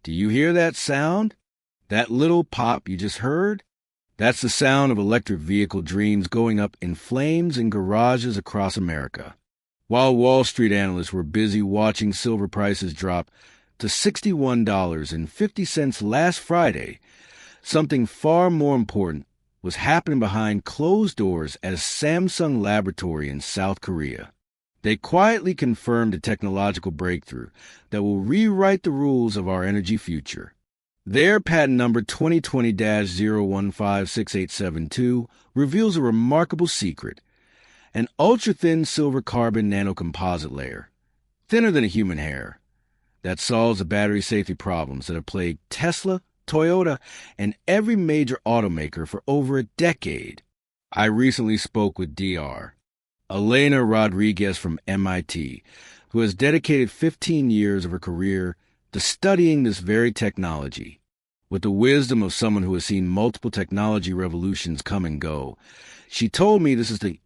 Do you hear that sound? That little pop you just heard? That's the sound of electric vehicle dreams going up in flames in garages across America. While Wall Street analysts were busy watching silver prices drop to $61.50 last Friday, something far more important was happening behind closed doors at a Samsung laboratory in South Korea. They quietly confirmed a technological breakthrough that will rewrite the rules of our energy future. Their patent number 2020-0156872 reveals a remarkable secret: an ultra-thin silver-carbon nanocomposite layer, thinner than a human hair, that solves the battery safety problems that have plagued Tesla, Toyota, and every major automaker for over a decade. I recently spoke with Dr. Elena Rodriguez from MIT, who has dedicated 15 years of her career to studying this very technology. With the wisdom of someone who has seen multiple technology revolutions come and go, she told me this is the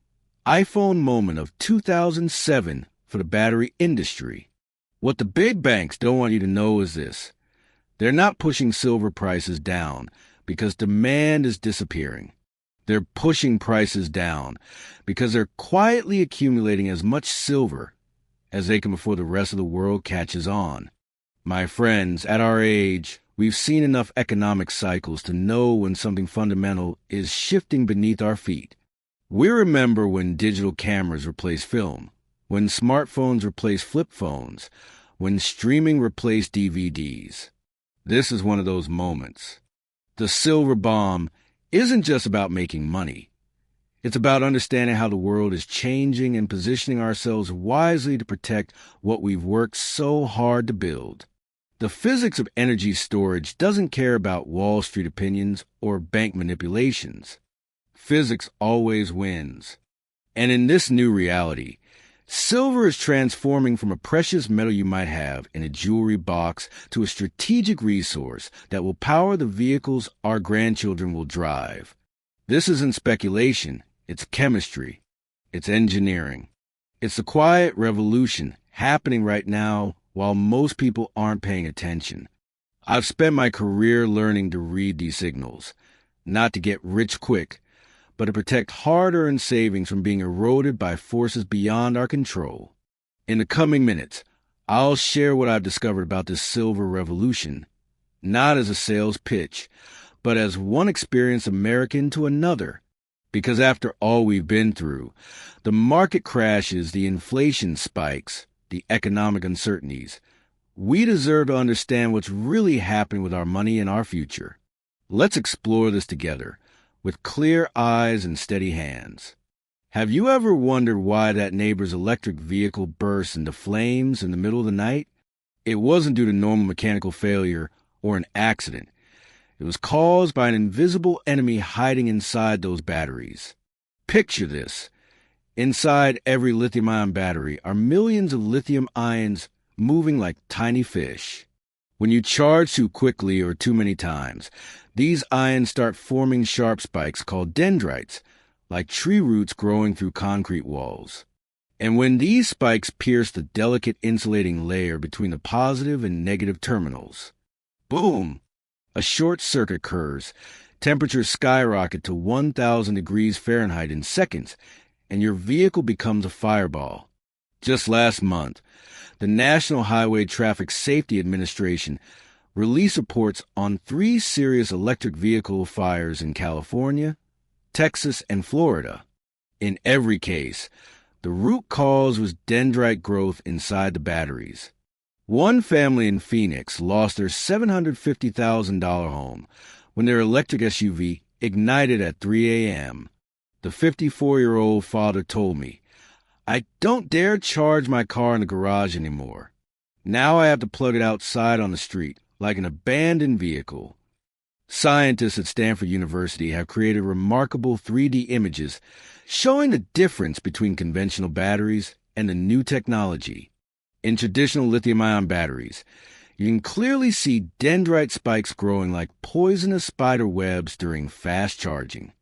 iPhone moment of 2007 for the battery industry. What the big banks don't want you to know is this: they're not pushing silver prices down because demand is disappearing. They're pushing prices down because they're quietly accumulating as much silver as they can before the rest of the world catches on. My friends, at our age, we've seen enough economic cycles to know when something fundamental is shifting beneath our feet. We remember when digital cameras replaced film, when smartphones replaced flip phones, when streaming replaced DVDs. This is one of those moments. The silver bomb isn't just about making money. It's about understanding how the world is changing and positioning ourselves wisely to protect what we've worked so hard to build. The physics of energy storage doesn't care about Wall Street opinions or bank manipulations. Physics always wins. And in this new reality, silver is transforming from a precious metal you might have in a jewelry box to a strategic resource that will power the vehicles our grandchildren will drive. This isn't speculation, it's chemistry, it's engineering. It's the quiet revolution happening right now while most people aren't paying attention. I've spent my career learning to read these signals, not to get rich quick, but to protect hard-earned savings from being eroded by forces beyond our control. In the coming minutes, I'll share what I've discovered about this silver revolution, not as a sales pitch, but as one experienced American to another. Because after all we've been through, the market crashes, the inflation spikes, the economic uncertainties, we deserve to understand what's really happening with our money and our future. Let's explore this together, with clear eyes and steady hands. Have you ever wondered why that neighbor's electric vehicle burst into flames in the middle of the night? It wasn't due to normal mechanical failure or an accident. It was caused by an invisible enemy hiding inside those batteries. Picture this. Inside every lithium-ion battery are millions of lithium ions moving like tiny fish. When you charge too quickly or too many times, these ions start forming sharp spikes called dendrites, like tree roots growing through concrete walls. And when these spikes pierce the delicate insulating layer between the positive and negative terminals, boom! A short circuit occurs, temperatures skyrocket to 1,000 degrees Fahrenheit in seconds, and your vehicle becomes a fireball. Just last month, the National Highway Traffic Safety Administration released reports on 3 serious electric vehicle fires in California, Texas, and Florida. In every case, the root cause was dendrite growth inside the batteries. One family in Phoenix lost their $750,000 home when their electric SUV ignited at 3 a.m. The 54-year-old father told me, "I don't dare charge my car in the garage anymore. Now I have to plug it outside on the street, like an abandoned vehicle." Scientists at Stanford University have created remarkable 3D images showing the difference between conventional batteries and the new technology. In traditional lithium-ion batteries, you can clearly see dendrite spikes growing like poisonous spider webs during fast charging.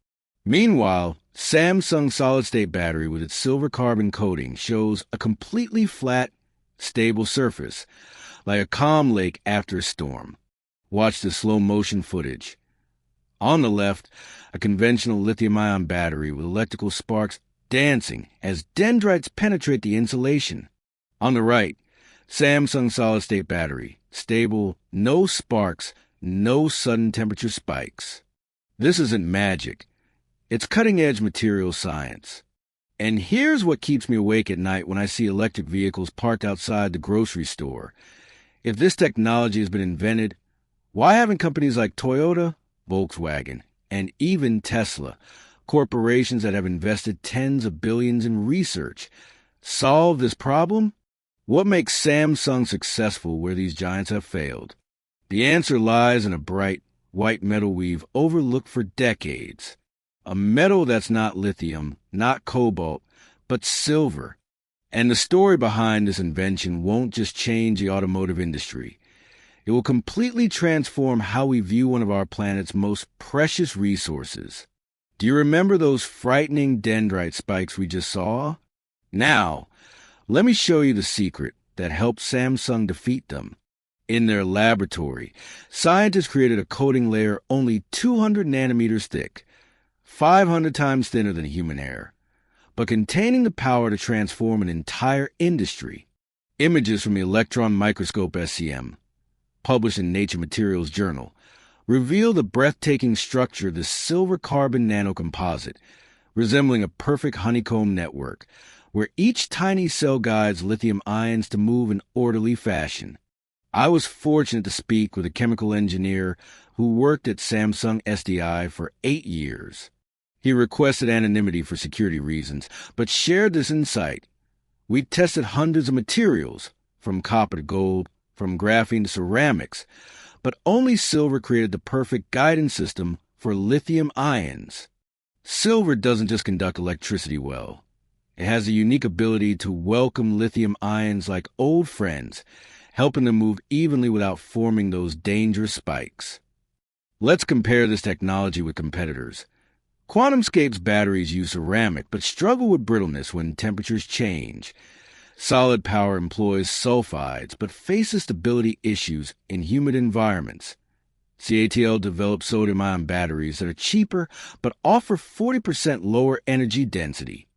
Meanwhile, Samsung's solid-state battery with its silver carbon coating shows a completely flat, stable surface, like a calm lake after a storm. Watch the slow-motion footage. On the left, a conventional lithium-ion battery with electrical sparks dancing as dendrites penetrate the insulation. On the right, Samsung solid-state battery, stable, no sparks, no sudden temperature spikes. This isn't magic. It's cutting-edge material science. And here's what keeps me awake at night when I see electric vehicles parked outside the grocery store. If this technology has been invented, why haven't companies like Toyota, Volkswagen, and even Tesla, corporations that have invested tens of billions in research, solved this problem? What makes Samsung successful where these giants have failed? The answer lies in a bright, white metal we've overlooked for decades. A metal that's not lithium, not cobalt, but silver. And the story behind this invention won't just change the automotive industry. It will completely transform how we view one of our planet's most precious resources. Do you remember those frightening dendrite spikes we just saw? Now, let me show you the secret that helped Samsung defeat them. In their laboratory, scientists created a coating layer only 200 nanometers thick, 500 times thinner than human hair, but containing the power to transform an entire industry. Images from the electron microscope SEM, published in Nature Materials Journal, reveal the breathtaking structure of this silver-carbon nanocomposite, resembling a perfect honeycomb network, where each tiny cell guides lithium ions to move in orderly fashion. I was fortunate to speak with a chemical engineer who worked at Samsung SDI for 8 years. He requested anonymity for security reasons, but shared this insight. We tested hundreds of materials, from copper to gold, from graphene to ceramics, but only silver created the perfect guidance system for lithium ions. Silver doesn't just conduct electricity well. It has a unique ability to welcome lithium ions like old friends, helping them move evenly without forming those dangerous spikes. Let's compare this technology with competitors. QuantumScape's batteries use ceramic but struggle with brittleness when temperatures change. Solid Power employs sulfides but faces stability issues in humid environments. CATL develops sodium-ion batteries that are cheaper but offer 40% lower energy density.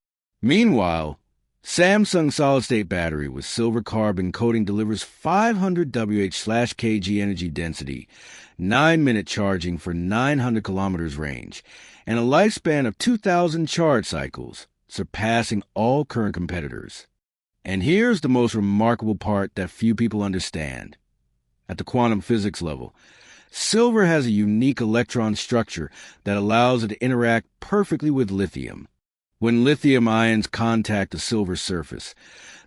Meanwhile, Samsung solid-state battery with silver-carbon coating delivers 500 Wh/kg energy density, 9-minute charging for 900 kilometers range, and a lifespan of 2,000 charge cycles, surpassing all current competitors. And here's the most remarkable part that few people understand. At the quantum physics level, silver has a unique electron structure that allows it to interact perfectly with lithium. When lithium ions contact the silver surface,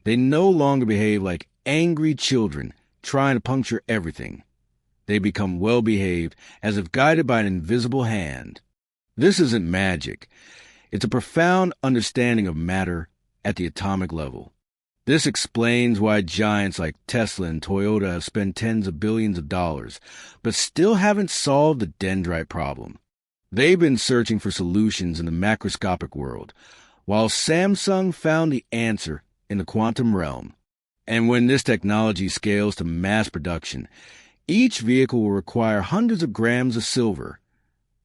they no longer behave like angry children trying to puncture everything. They become well-behaved, as if guided by an invisible hand. This isn't magic. It's a profound understanding of matter at the atomic level. This explains why giants like Tesla and Toyota have spent tens of billions of dollars, but still haven't solved the dendrite problem. They've been searching for solutions in the macroscopic world, while Samsung found the answer in the quantum realm. And when this technology scales to mass production, each vehicle will require hundreds of grams of silver,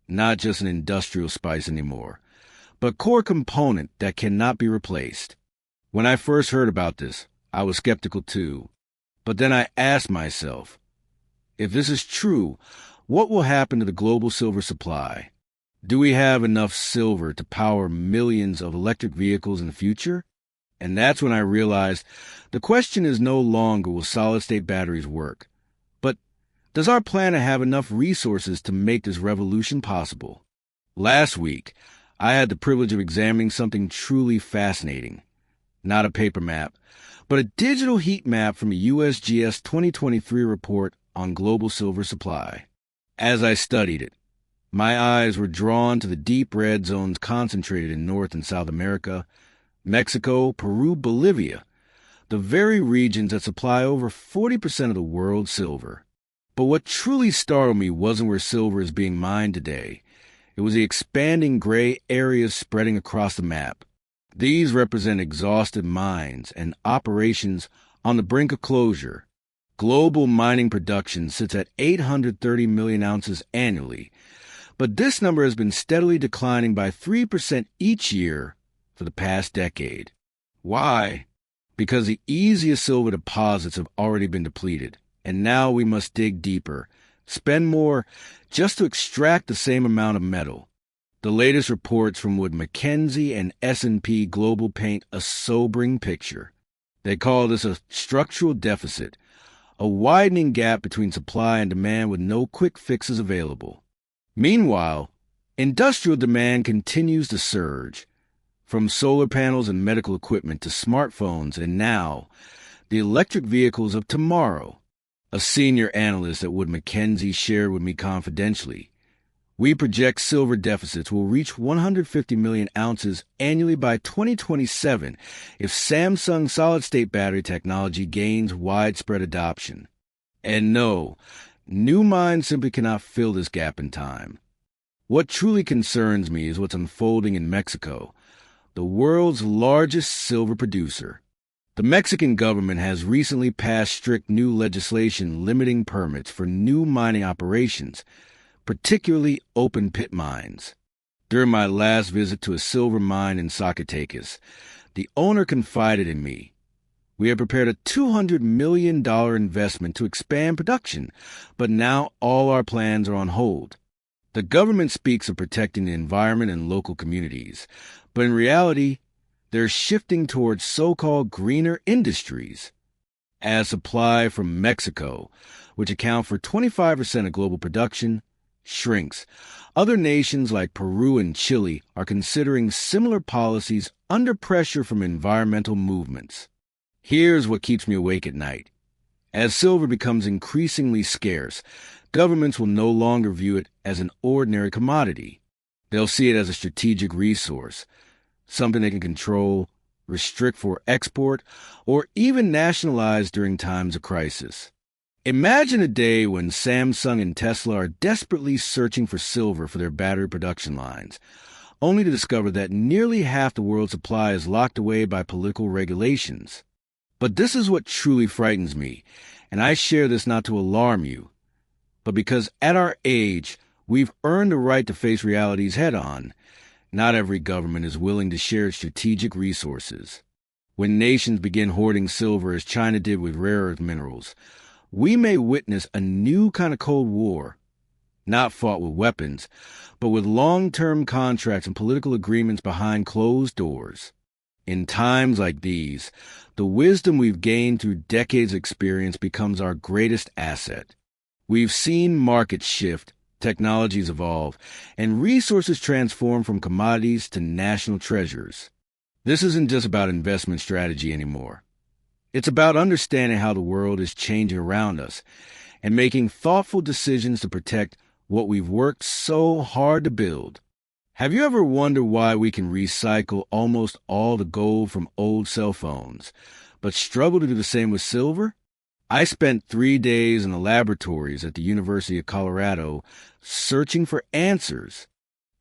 not just an industrial spice anymore, but core component that cannot be replaced. When I first heard about this, I was skeptical too. But then I asked myself, if this is true, what will happen to the global silver supply? Do we have enough silver to power millions of electric vehicles in the future? And that's when I realized the question is no longer will solid-state batteries work, but does our planet have enough resources to make this revolution possible? Last week, I had the privilege of examining something truly fascinating. Not a paper map, but a digital heat map from a USGS 2023 report on global silver supply. As I studied it, my eyes were drawn to the deep red zones concentrated in North and South America, Mexico, Peru, Bolivia, the very regions that supply over 40% of the world's silver. But what truly startled me wasn't where silver is being mined today. It was the expanding gray areas spreading across the map. These represent exhausted mines and operations on the brink of closure. Global mining production sits at 830 million ounces annually, but this number has been steadily declining by 3% each year for the past decade. Why? Because the easiest silver deposits have already been depleted, and now we must dig deeper, spend more just to extract the same amount of metal. The latest reports from Wood Mackenzie and S&P Global paint a sobering picture. They call this a structural deficit, a widening gap between supply and demand with no quick fixes available. Meanwhile, industrial demand continues to surge, from solar panels and medical equipment to smartphones and now, the electric vehicles of tomorrow. A senior analyst at Wood Mackenzie shared with me confidentially, we project silver deficits will reach 150 million ounces annually by 2027 if Samsung solid-state battery technology gains widespread adoption. And no, new mines simply cannot fill this gap in time. What truly concerns me is what's unfolding in Mexico, the world's largest silver producer. The Mexican government has recently passed strict new legislation limiting permits for new mining operations, particularly open-pit mines. During my last visit to a silver mine in Zacatecas, the owner confided in me. We had prepared a $200 million investment to expand production, but now all our plans are on hold. The government speaks of protecting the environment and local communities, but in reality, they're shifting towards so-called greener industries. As supply from Mexico, which account for 25% of global production, shrinks, other nations like Peru and Chile are considering similar policies under pressure from environmental movements. Here's what keeps me awake at night. As silver becomes increasingly scarce, governments will no longer view it as an ordinary commodity. They'll see it as a strategic resource, something they can control, restrict for export, or even nationalize during times of crisis. Imagine a day when Samsung and Tesla are desperately searching for silver for their battery production lines, only to discover that nearly half the world's supply is locked away by political regulations. But this is what truly frightens me, and I share this not to alarm you, but because at our age, we've earned the right to face realities head-on. Not every government is willing to share strategic resources. When nations begin hoarding silver as China did with rare earth minerals, we may witness a new kind of Cold War, not fought with weapons, but with long-term contracts and political agreements behind closed doors. In times like these, the wisdom we've gained through decades of experience becomes our greatest asset. We've seen markets shift, technologies evolve, and resources transform from commodities to national treasures. This isn't just about investment strategy anymore. It's about understanding how the world is changing around us and making thoughtful decisions to protect what we've worked so hard to build. Have you ever wondered why we can recycle almost all the gold from old cell phones, but struggle to do the same with silver? I spent 3 days in the laboratories at the University of Colorado searching for answers.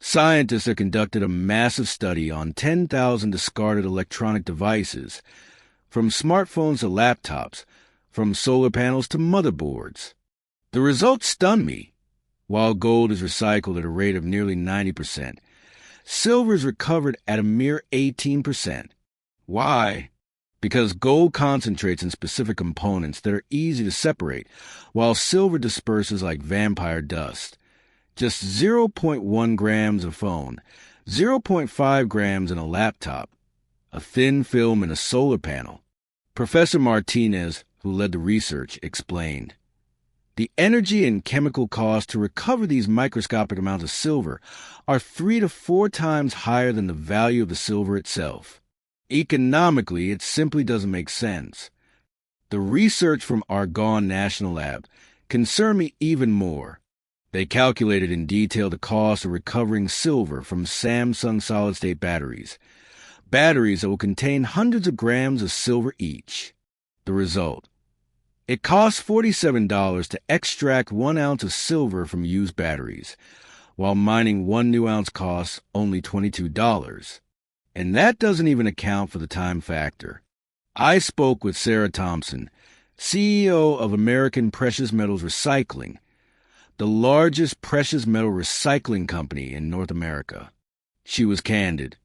Scientists have conducted a massive study on 10,000 discarded electronic devices, from smartphones to laptops, from solar panels to motherboards. The results stunned me. While gold is recycled at a rate of nearly 90%, silver is recovered at a mere 18%. Why? Because gold concentrates in specific components that are easy to separate, while silver disperses like vampire dust. Just 0.1 grams of phone, 0.5 grams in a laptop, a thin film in a solar panel. Professor Martinez, who led the research, explained, the energy and chemical costs to recover these microscopic amounts of silver are 3 to 4 times higher than the value of the silver itself. Economically, it simply doesn't make sense. The research from Argonne National Lab concerned me even more. They calculated in detail the cost of recovering silver from Samsung solid-state batteries that will contain hundreds of grams of silver each. The result: it costs $47 to extract 1 ounce of silver from used batteries, while mining 1 new ounce costs only $22. And that doesn't even account for the time factor. I spoke with Sarah Thompson, CEO of American Precious Metals Recycling, the largest precious metal recycling company in North America. She was candid.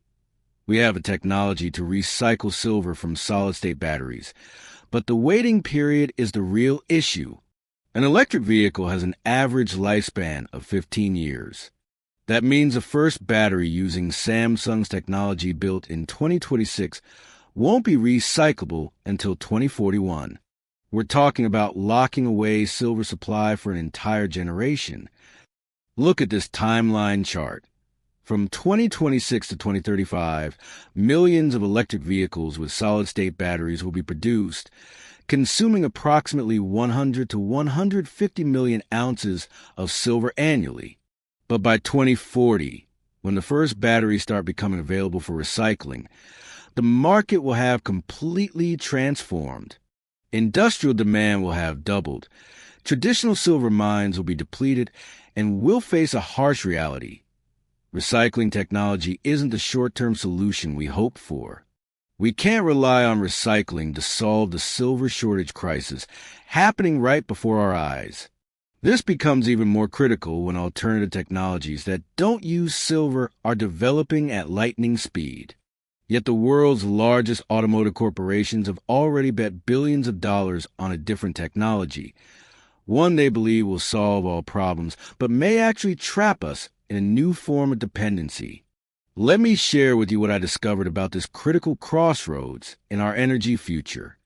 We have a technology to recycle silver from solid-state batteries, but the waiting period is the real issue. An electric vehicle has an average lifespan of 15 years. That means the first battery using Samsung's technology built in 2026 won't be recyclable until 2041. We're talking about locking away silver supply for an entire generation. Look at this timeline chart. From 2026 to 2035, millions of electric vehicles with solid-state batteries will be produced, consuming approximately 100 to 150 million ounces of silver annually. But by 2040, when the first batteries start becoming available for recycling, the market will have completely transformed. Industrial demand will have doubled. Traditional silver mines will be depleted, and we'll face a harsh reality. Recycling technology isn't the short-term solution we hoped for. We can't rely on recycling to solve the silver shortage crisis happening right before our eyes. This becomes even more critical when alternative technologies that don't use silver are developing at lightning speed. Yet the world's largest automotive corporations have already bet billions of dollars on a different technology, one they believe will solve all problems, but may actually trap us in a new form of dependency. Let me share with you what I discovered about this critical crossroads in our energy future.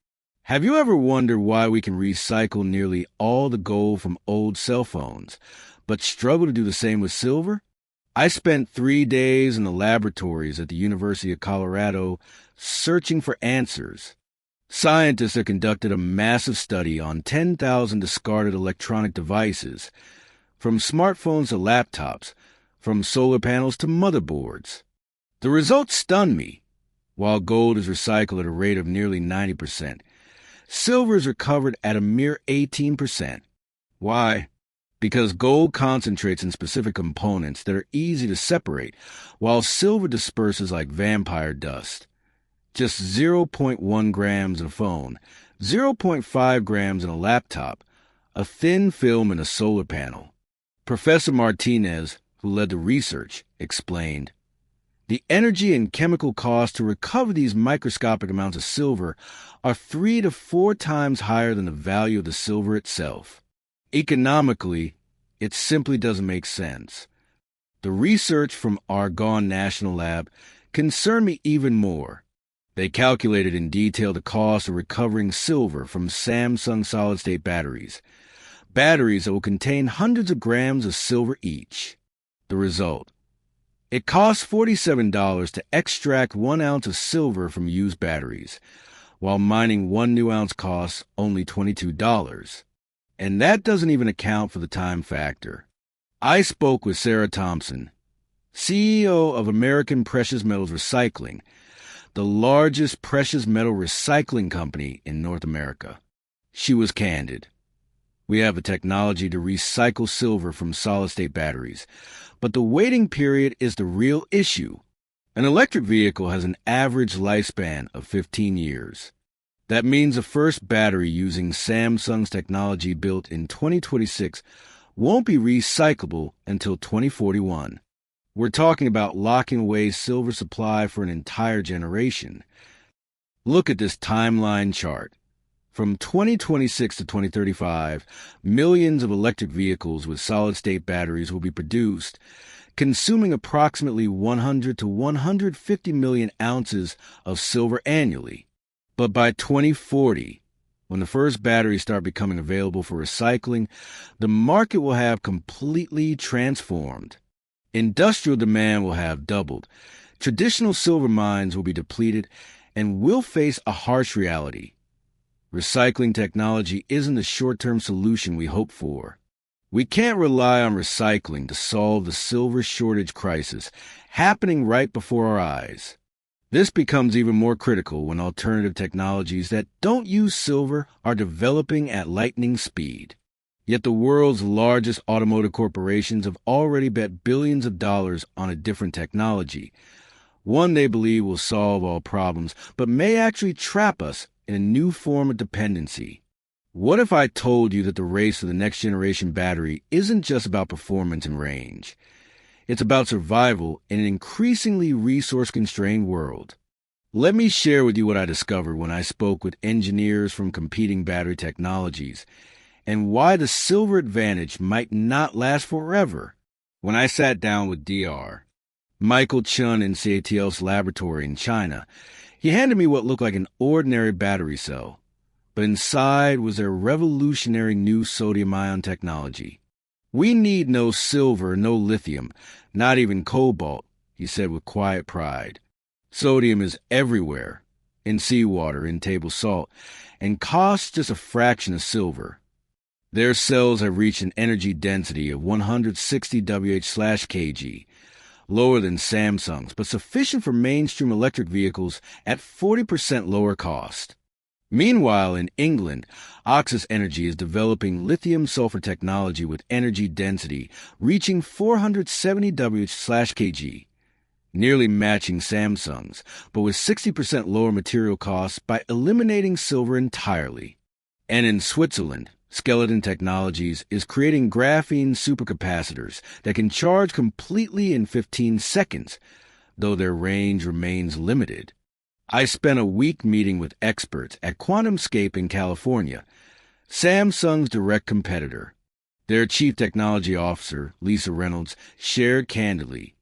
Have you ever wondered why we can recycle nearly all the gold from old cell phones, but struggle to do the same with silver? I spent 3 days in the laboratories at the University of Colorado searching for answers. Scientists have conducted a massive study on 10,000 discarded electronic devices, from smartphones to laptops, from solar panels to motherboards. The results stunned me. While gold is recycled at a rate of nearly 90%, silver is recovered at a mere 18%. Why? Because gold concentrates in specific components that are easy to separate, while silver disperses like vampire dust. Just 0.1 grams in a phone, 0.5 grams in a laptop, a thin film in a solar panel. Professor Martinez, who led the research, explained, "The energy and chemical costs to recover these microscopic amounts of silver are 3 to 4 times higher than the value of the silver itself. Economically, it simply doesn't make sense." The research from Argonne National Lab concerned me even more. They calculated in detail the cost of recovering silver from Samsung solid-state batteries that will contain hundreds of grams of silver each. The result: it costs $47 to extract 1 ounce of silver from used batteries, while mining 1 new ounce costs only $22. And that doesn't even account for the time factor. I spoke with Sarah Thompson, CEO of American Precious Metals Recycling, the largest precious metal recycling company in North America. She was candid. We have a technology to recycle silver from solid-state batteries, but the waiting period is the real issue. An electric vehicle has an average lifespan of 15 years. That means the first battery using Samsung's technology built in 2026 won't be recyclable until 2041. We're talking about locking away silver supply for an entire generation. Look at this timeline chart. From 2026 to 2035, millions of electric vehicles with solid-state batteries will be produced, consuming approximately 100 to 150 million ounces of silver annually. But by 2040, when the first batteries start becoming available for recycling, the market will have completely transformed. Industrial demand will have doubled. Traditional silver mines will be depleted, and we'll face a harsh reality. Recycling technology isn't the short-term solution we hoped for. We can't rely on recycling to solve the silver shortage crisis happening right before our eyes. This becomes even more critical when alternative technologies that don't use silver are developing at lightning speed. Yet the world's largest automotive corporations have already bet billions of dollars on a different technology, one they believe will solve all problems, but may actually trap us in a new form of dependency. What if I told you that the race for the next generation battery isn't just about performance and range? It's about survival in an increasingly resource-constrained world. Let me share with you what I discovered when I spoke with engineers from competing battery technologies and why the silver advantage might not last forever. When I sat down with Dr. Michael Chun in CATL's laboratory in China, he handed me what looked like an ordinary battery cell, but inside was their revolutionary new sodium-ion technology. "We need no silver, no lithium, not even cobalt," he said with quiet pride. "Sodium is everywhere, in seawater, in table salt, and costs just a fraction of silver." Their cells have reached an energy density of 160 Wh/kg, lower than Samsung's, but sufficient for mainstream electric vehicles at 40% lower cost. Meanwhile, in England, Oxis Energy is developing lithium-sulfur technology with energy density reaching 470 Wh/kg, nearly matching Samsung's, but with 60% lower material costs by eliminating silver entirely. And in Switzerland, Skeleton Technologies is creating graphene supercapacitors that can charge completely in 15 seconds, though their range remains limited. I spent a week meeting with experts at QuantumScape in California, Samsung's direct competitor. Their chief technology officer, Lisa Reynolds, shared candidly,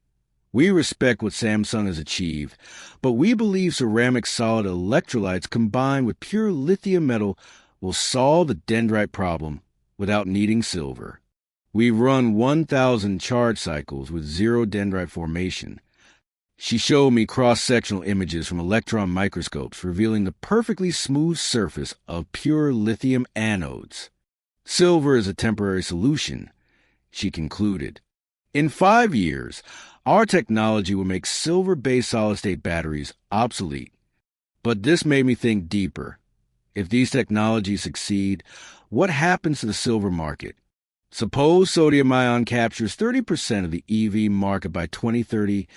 "We respect what Samsung has achieved, but we believe ceramic solid electrolytes combined with pure lithium metal will solve the dendrite problem without needing silver. We've run 1,000 charge cycles with zero dendrite formation." She showed me cross-sectional images from electron microscopes revealing the perfectly smooth surface of pure lithium anodes. "Silver is a temporary solution," she concluded. "In 5 years, our technology will make silver-based solid-state batteries obsolete." But this made me think deeper. If these technologies succeed, what happens to the silver market? Suppose sodium-ion captures 30% of the EV market by 2030,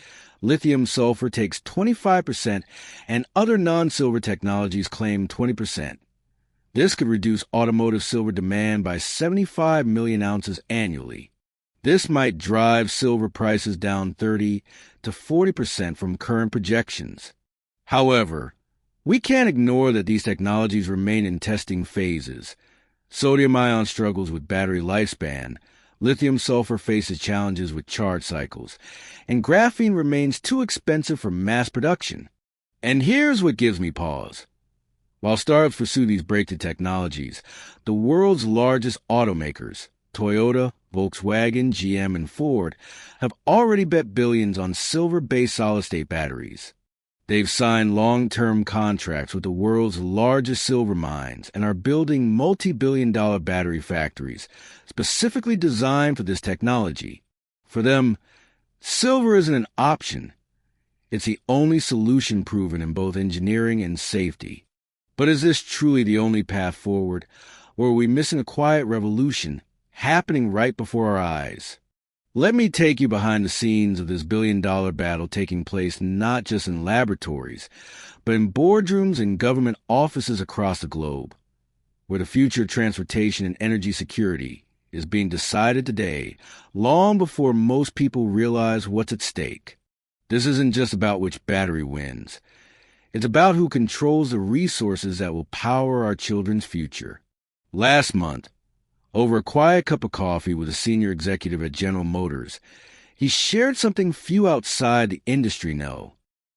lithium-sulfur takes 25%, and other non-silver technologies claim 20%. This could reduce automotive silver demand by 75 million ounces annually. This might drive silver prices down 30 to 40% from current projections. However, we can't ignore that these technologies remain in testing phases. Sodium-ion struggles with battery lifespan, lithium-sulfur faces challenges with charge cycles, and graphene remains too expensive for mass production. And here's what gives me pause. While startups pursue these breakthrough technologies, the world's largest automakers, Toyota, Volkswagen, GM, and Ford, have already bet billions on silver-based solid-state batteries. They've signed long-term contracts with the world's largest silver mines and are building multi-billion-dollar battery factories specifically designed for this technology. For them, silver isn't an option. It's the only solution proven in both engineering and safety. But is this truly the only path forward, or are we missing a quiet revolution happening right before our eyes? Let me take you behind the scenes of this billion-dollar battle taking place not just in laboratories, but in boardrooms and government offices across the globe, where the future of transportation and energy security is being decided today, long before most people realize what's at stake. This isn't just about which battery wins. It's about who controls the resources that will power our children's future. Last month, over a quiet cup of coffee with a senior executive at General Motors, he shared something few outside the industry know.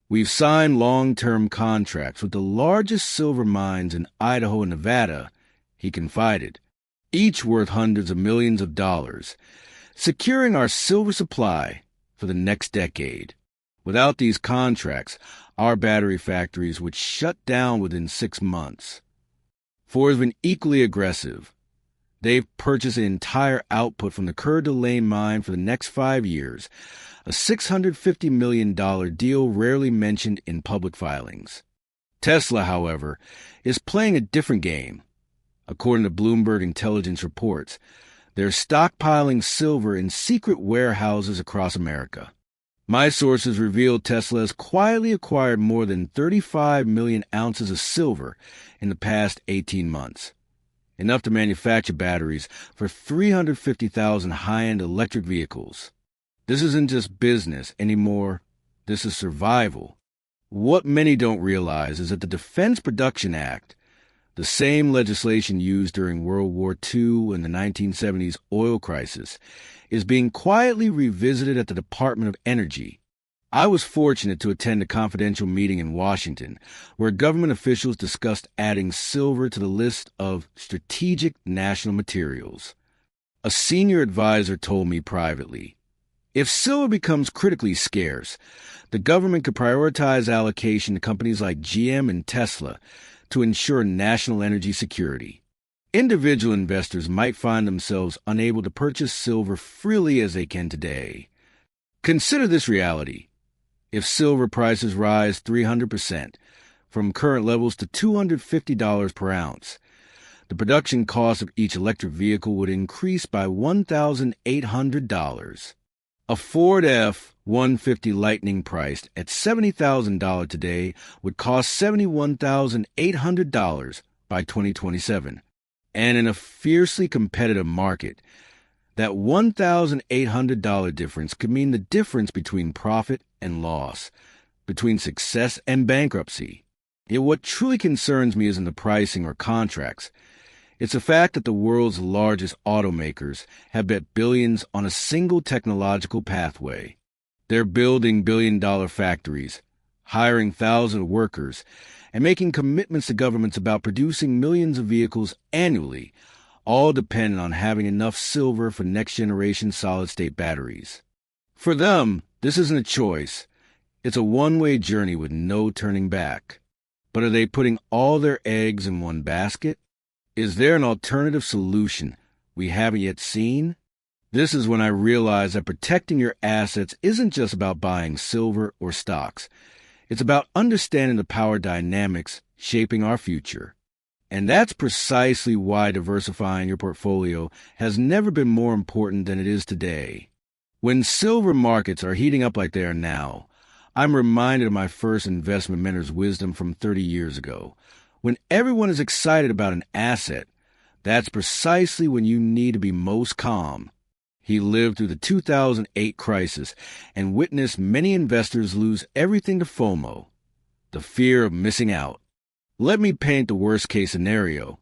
"We've signed long-term contracts with the largest silver mines in Idaho and Nevada," he confided, "each worth hundreds of millions of dollars, securing our silver supply for the next decade. Without these contracts, our battery factories would shut down within 6 months." Ford has been equally aggressive. They've purchased an entire output from the Coeur d'Alene mine for the next 5 years, a $650 million deal rarely mentioned in public filings. Tesla, however, is playing a different game. According to Bloomberg intelligence reports, they're stockpiling silver in secret warehouses across America. My sources revealed Tesla has quietly acquired more than 35 million ounces of silver in the past 18 months. enough to manufacture batteries for 350,000 high-end electric vehicles. This isn't just business anymore. This is survival. What many don't realize is that the Defense Production Act, the same legislation used during World War II and the 1970s oil crisis, is being quietly revisited at the Department of Energy. I was fortunate to attend a confidential meeting in Washington where government officials discussed adding silver to the list of strategic national materials. A senior advisor told me privately, if silver becomes critically scarce, the government could prioritize allocation to companies like GM and Tesla to ensure national energy security. Individual investors might find themselves unable to purchase silver freely as they can today. Consider this reality. If silver prices rise 300% from current levels to $250 per ounce, the production cost of each electric vehicle would increase by $1,800. A Ford F-150 Lightning priced at $70,000 today would cost $71,800 by 2027. And in a fiercely competitive market, that $1,800 difference could mean the difference between profit and loss, between success and bankruptcy. Yet what truly concerns me isn't the pricing or contracts. It's the fact that the world's largest automakers have bet billions on a single technological pathway. They're building billion-dollar factories, hiring thousands of workers, and making commitments to governments about producing millions of vehicles annually, all dependent on having enough silver for next-generation solid-state batteries. For them, this isn't a choice. It's a one-way journey with no turning back. But are they putting all their eggs in one basket? Is there an alternative solution we haven't yet seen? This is when I realized that protecting your assets isn't just about buying silver or stocks. It's about understanding the power dynamics shaping our future. And that's precisely why diversifying your portfolio has never been more important than it is today. When silver markets are heating up like they are now, I'm reminded of my first investment mentor's wisdom from 30 years ago. When everyone is excited about an asset, that's precisely when you need to be most calm. He lived through the 2008 crisis and witnessed many investors lose everything to FOMO, the fear of missing out. Let me paint the worst-case scenario.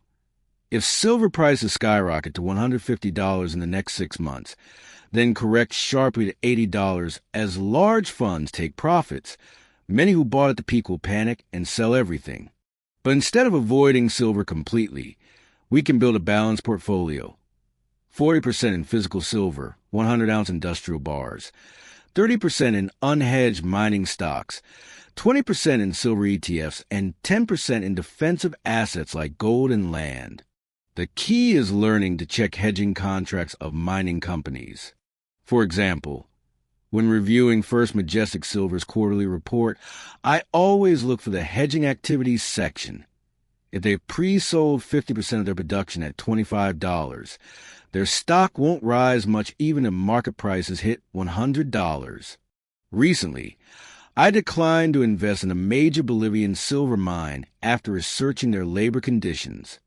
If silver prices skyrocket to $150 in the next 6 months, then correct sharply to $80 as large funds take profits, many who bought at the peak will panic and sell everything. But instead of avoiding silver completely, we can build a balanced portfolio. 40% in physical silver, 100-ounce industrial bars, 30% in unhedged mining stocks, 20% in silver ETFs, and 10% in defensive assets like gold and land. The key is learning to check hedging contracts of mining companies. For example, when reviewing First Majestic Silver's quarterly report, I always look for the hedging activities section. If they've pre-sold 50% of their production at $25, their stock won't rise much even if market prices hit $100. Recently, I declined to invest in a major Bolivian silver mine after researching their labor conditions.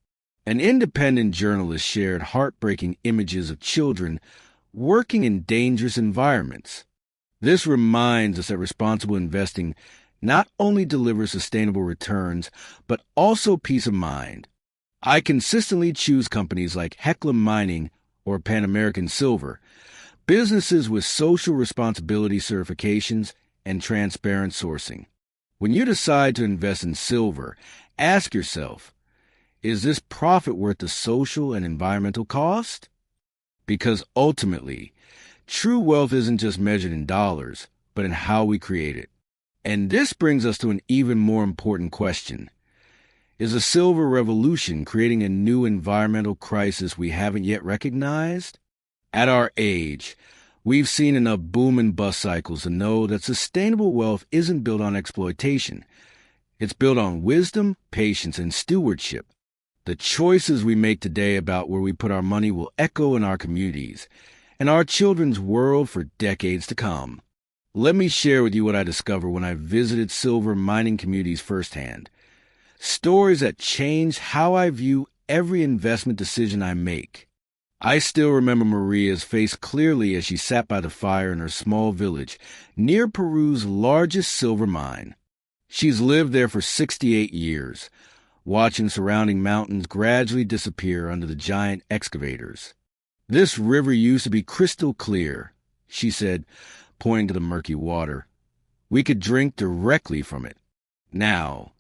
An independent journalist shared heartbreaking images of children working in dangerous environments. This reminds us that responsible investing not only delivers sustainable returns, but also peace of mind. I consistently choose companies like Hecla Mining or Pan American Silver, businesses with social responsibility certifications and transparent sourcing. When you decide to invest in silver, ask yourself, is this profit worth the social and environmental cost? Because ultimately, true wealth isn't just measured in dollars, but in how we create it. And this brings us to an even more important question. Is the silver revolution creating a new environmental crisis we haven't yet recognized? At our age, we've seen enough boom and bust cycles to know that sustainable wealth isn't built on exploitation. It's built on wisdom, patience, and stewardship. The choices we make today about where we put our money will echo in our communities and our children's world for decades to come. Let me share with you what I discovered when I visited silver mining communities firsthand. Stories that changed how I view every investment decision I make. I still remember Maria's face clearly as she sat by the fire in her small village near Peru's largest silver mine. She's lived there for 68 years, watching surrounding mountains gradually disappear under the giant excavators. "This river used to be crystal clear," she said, pointing to the murky water. "We could drink directly from it. Now,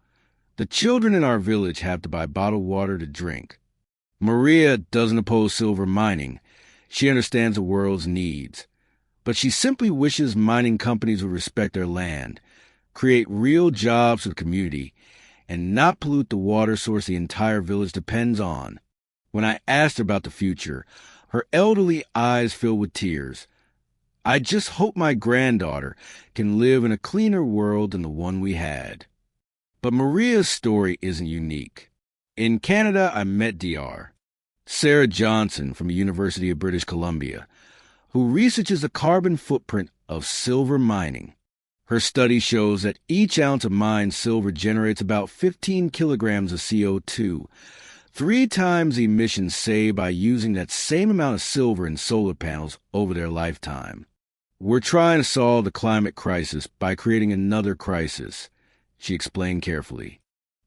the children in our village have to buy bottled water to drink." Maria doesn't oppose silver mining. She understands the world's needs. But she simply wishes mining companies would respect their land, create real jobs for the community, and not pollute the water source the entire village depends on. When I asked her about the future, her elderly eyes filled with tears. "I just hope my granddaughter can live in a cleaner world than the one we had." But Maria's story isn't unique. In Canada, I met Dr. Sarah Johnson from the University of British Columbia, who researches the carbon footprint of silver mining. Her study shows that each ounce of mined silver generates about 15 kilograms of CO2, 3 times the emissions saved by using that same amount of silver in solar panels over their lifetime. "We're trying to solve the climate crisis by creating another crisis," she explained carefully.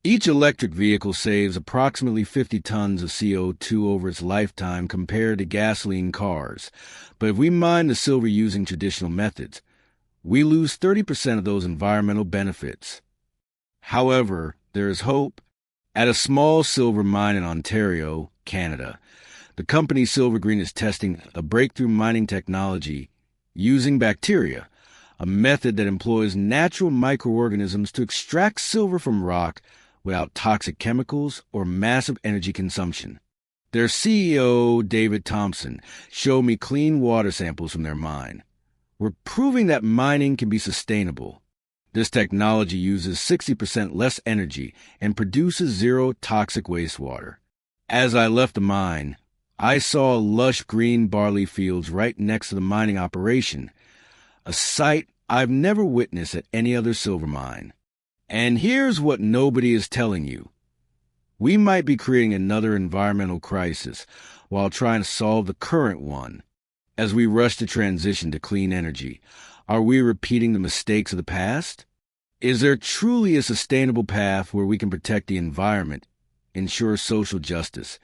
"Each electric vehicle saves approximately 50 tons of CO2 over its lifetime compared to gasoline cars. But if we mine the silver using traditional methods, we lose 30% of those environmental benefits." However, there is hope. At a small silver mine in Ontario, Canada, the company Silver Green is testing a breakthrough mining technology using bacteria, a method that employs natural microorganisms to extract silver from rock without toxic chemicals or massive energy consumption. Their CEO, David Thompson, showed me clean water samples from their mine. "We're proving that mining can be sustainable. This technology uses 60% less energy and produces zero toxic wastewater." As I left the mine, I saw lush green barley fields right next to the mining operation, a sight I've never witnessed at any other silver mine. And here's what nobody is telling you. We might be creating another environmental crisis while trying to solve the current one. As we rush to transition to clean energy, are we repeating the mistakes of the past? Is there truly a sustainable path where we can protect the environment, ensure social justice,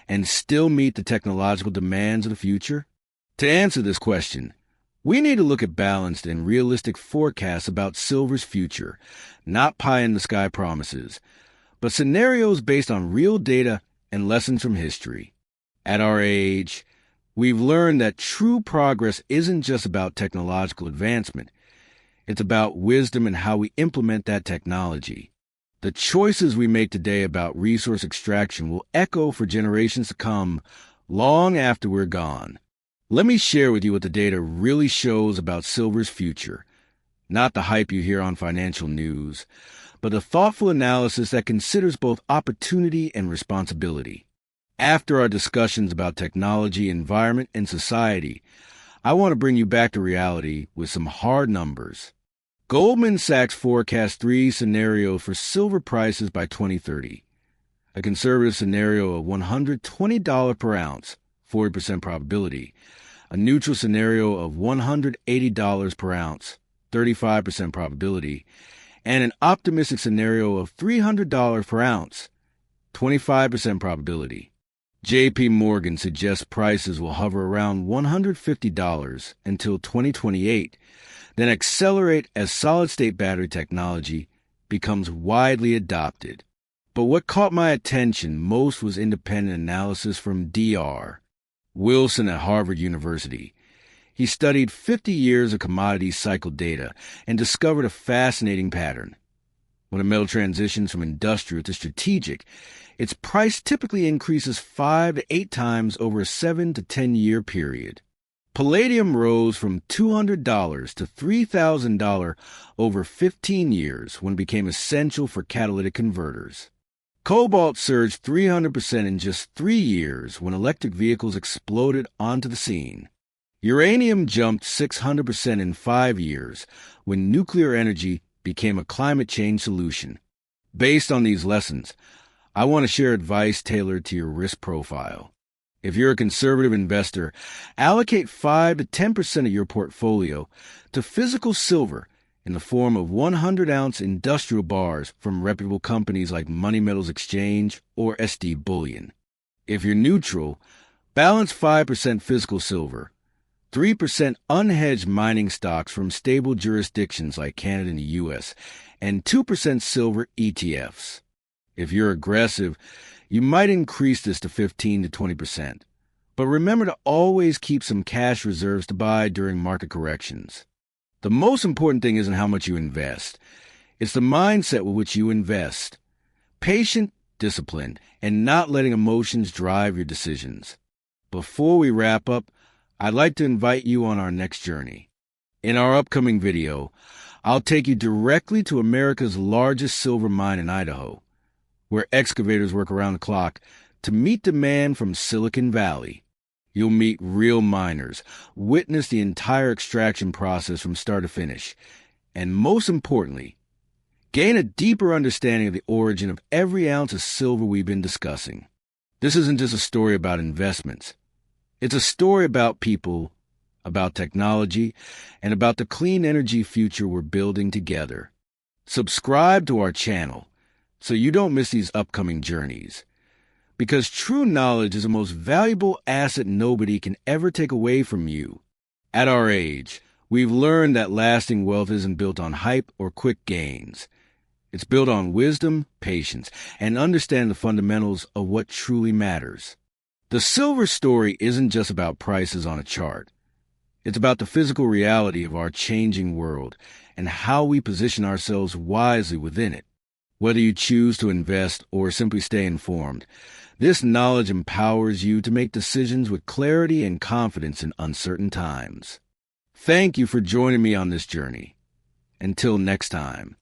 and still meet the technological demands of the future? To answer this question, we need to look at balanced and realistic forecasts about silver's future, not pie-in-the-sky promises, but scenarios based on real data and lessons from history. At our age, we've learned that true progress isn't just about technological advancement. It's about wisdom and how we implement that technology. The choices we make today about resource extraction will echo for generations to come, long after we're gone. Let me share with you what the data really shows about silver's future. Not the hype you hear on financial news, but a thoughtful analysis that considers both opportunity and responsibility. After our discussions about technology, environment, and society, I want to bring you back to reality with some hard numbers. Goldman Sachs forecasts 3 scenarios for silver prices by 2030. A conservative scenario of $120 per ounce, 40% probability. A neutral scenario of $180 per ounce, 35% probability. And an optimistic scenario of $300 per ounce, 25% probability. JP Morgan suggests prices will hover around $150 until 2028, then accelerate as solid-state battery technology becomes widely adopted. But what caught my attention most was independent analysis from Dr. Wilson at Harvard University. He studied 50 years of commodity cycle data and discovered a fascinating pattern. When a metal transitions from industrial to strategic, its price typically increases 5 to 8 times over a 7 to 10-year period. Palladium rose from $200 to $3,000 over 15 years when it became essential for catalytic converters. Cobalt surged 300% in just 3 years when electric vehicles exploded onto the scene. Uranium jumped 600% in 5 years when nuclear energy became a climate change solution. Based on these lessons, I want to share advice tailored to your risk profile. If you're a conservative investor, allocate 5 to 10% of your portfolio to physical silver in the form of 100-ounce industrial bars from reputable companies like Money Metals Exchange or SD Bullion. If you're neutral, balance 5% physical silver, 3% unhedged mining stocks from stable jurisdictions like Canada and the U.S., and 2% silver ETFs. If you're aggressive, you might increase this to 15 to 20%. But remember to always keep some cash reserves to buy during market corrections. The most important thing isn't how much you invest. It's the mindset with which you invest. Patient, disciplined, and not letting emotions drive your decisions. Before we wrap up, I'd like to invite you on our next journey. In our upcoming video, I'll take you directly to America's largest silver mine in Idaho, where excavators work around the clock to meet demand from Silicon Valley. You'll meet real miners, witness the entire extraction process from start to finish, and most importantly, gain a deeper understanding of the origin of every ounce of silver we've been discussing. This isn't just a story about investments. It's a story about people, about technology, and about the clean energy future we're building together. Subscribe to our channel so you don't miss these upcoming journeys. Because true knowledge is the most valuable asset nobody can ever take away from you. At our age, we've learned that lasting wealth isn't built on hype or quick gains. It's built on wisdom, patience, and understanding the fundamentals of what truly matters. The silver story isn't just about prices on a chart. It's about the physical reality of our changing world and how we position ourselves wisely within it. Whether you choose to invest or simply stay informed, this knowledge empowers you to make decisions with clarity and confidence in uncertain times. Thank you for joining me on this journey. Until next time,